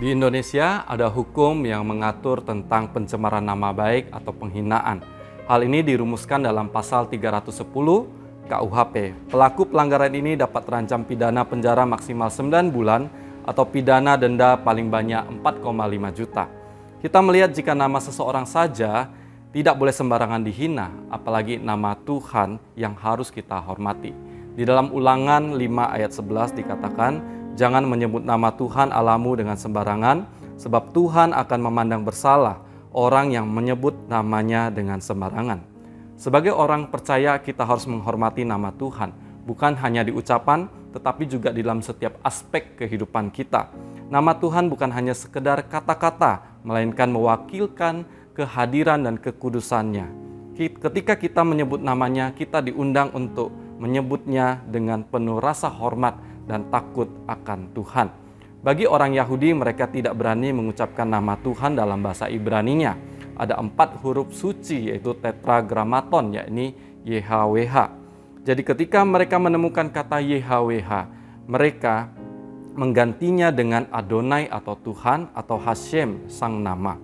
Di Indonesia ada hukum yang mengatur tentang pencemaran nama baik atau penghinaan. Hal ini dirumuskan dalam pasal 310 KUHP. Pelaku pelanggaran ini dapat terancam pidana penjara maksimal 9 bulan atau pidana denda paling banyak 4,5 juta. Kita melihat jika nama seseorang saja tidak boleh sembarangan dihina, apalagi nama Tuhan yang harus kita hormati. Di dalam Ulangan 5 ayat 11 dikatakan, jangan menyebut nama Tuhan Allahmu dengan sembarangan, sebab Tuhan akan memandang bersalah orang yang menyebut namanya dengan sembarangan. Sebagai orang percaya, kita harus menghormati nama Tuhan, bukan hanya di ucapan, tetapi juga di dalam setiap aspek kehidupan kita. Nama Tuhan bukan hanya sekedar kata-kata, melainkan mewakilkan kehadiran dan kekudusannya. Ketika kita menyebut namanya, kita diundang untuk menyebutnya dengan penuh rasa hormat dan takut akan Tuhan. Bagi orang Yahudi, mereka tidak berani mengucapkan nama Tuhan dalam bahasa Ibraninya. Ada 4 huruf suci, yaitu tetragrammaton, yakni YHWH. Jadi ketika mereka menemukan kata YHWH, mereka menggantinya dengan Adonai atau Tuhan atau Hashem, sang nama.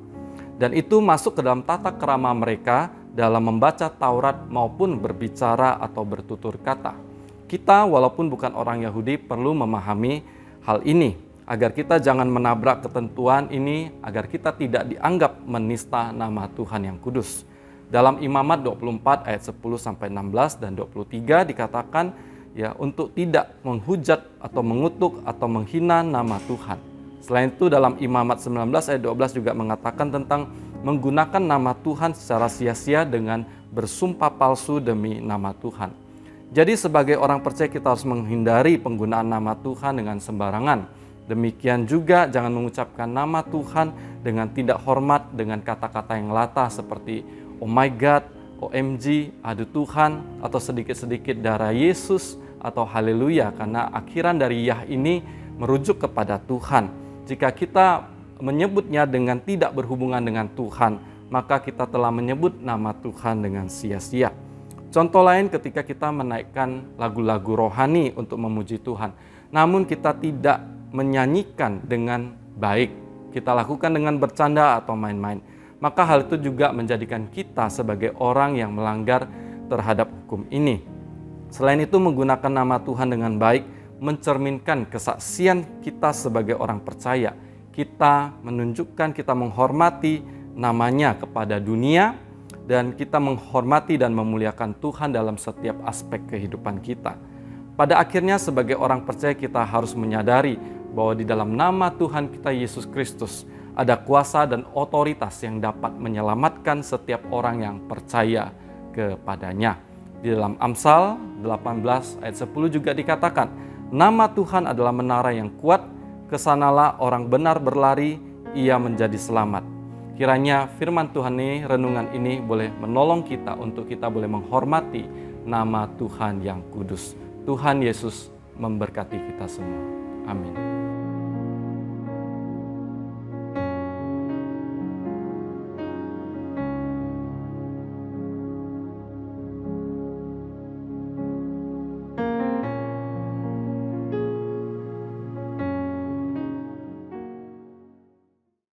Dan itu masuk ke dalam tata krama mereka dalam membaca Taurat maupun berbicara atau bertutur kata. Kita walaupun bukan orang Yahudi perlu memahami hal ini agar kita jangan menabrak ketentuan ini, agar kita tidak dianggap menista nama Tuhan yang kudus. Dalam Imamat 24 ayat 10-16 dan 23 dikatakan ya untuk tidak menghujat atau mengutuk atau menghina nama Tuhan. Selain itu dalam Imamat 19 ayat 12 juga mengatakan tentang menggunakan nama Tuhan secara sia-sia dengan bersumpah palsu demi nama Tuhan. Jadi sebagai orang percaya kita harus menghindari penggunaan nama Tuhan dengan sembarangan. Demikian juga jangan mengucapkan nama Tuhan dengan tidak hormat dengan kata-kata yang latah seperti oh my God, OMG, aduh Tuhan, atau sedikit-sedikit darah Yesus atau haleluya, karena akhiran dari Yah ini merujuk kepada Tuhan. Jika kita menyebutnya dengan tidak berhubungan dengan Tuhan, maka kita telah menyebut nama Tuhan dengan sia-sia. Contoh lain ketika kita menaikkan lagu-lagu rohani untuk memuji Tuhan, namun kita tidak menyanyikan dengan baik, kita lakukan dengan bercanda atau main-main, maka hal itu juga menjadikan kita sebagai orang yang melanggar terhadap hukum ini. Selain itu, menggunakan nama Tuhan dengan baik mencerminkan kesaksian kita sebagai orang percaya. Kita menunjukkan kita menghormati namanya kepada dunia, dan kita menghormati dan memuliakan Tuhan dalam setiap aspek kehidupan kita. Pada akhirnya sebagai orang percaya kita harus menyadari bahwa di dalam nama Tuhan kita Yesus Kristus ada kuasa dan otoritas yang dapat menyelamatkan setiap orang yang percaya kepadanya. Di dalam Amsal 18 ayat 10 juga dikatakan, nama Tuhan adalah menara yang kuat, kesanalah orang benar berlari, ia menjadi selamat. Kiranya firman Tuhan ini, renungan ini boleh menolong kita untuk kita boleh menghormati nama Tuhan yang kudus. Tuhan Yesus memberkati kita semua. Amin.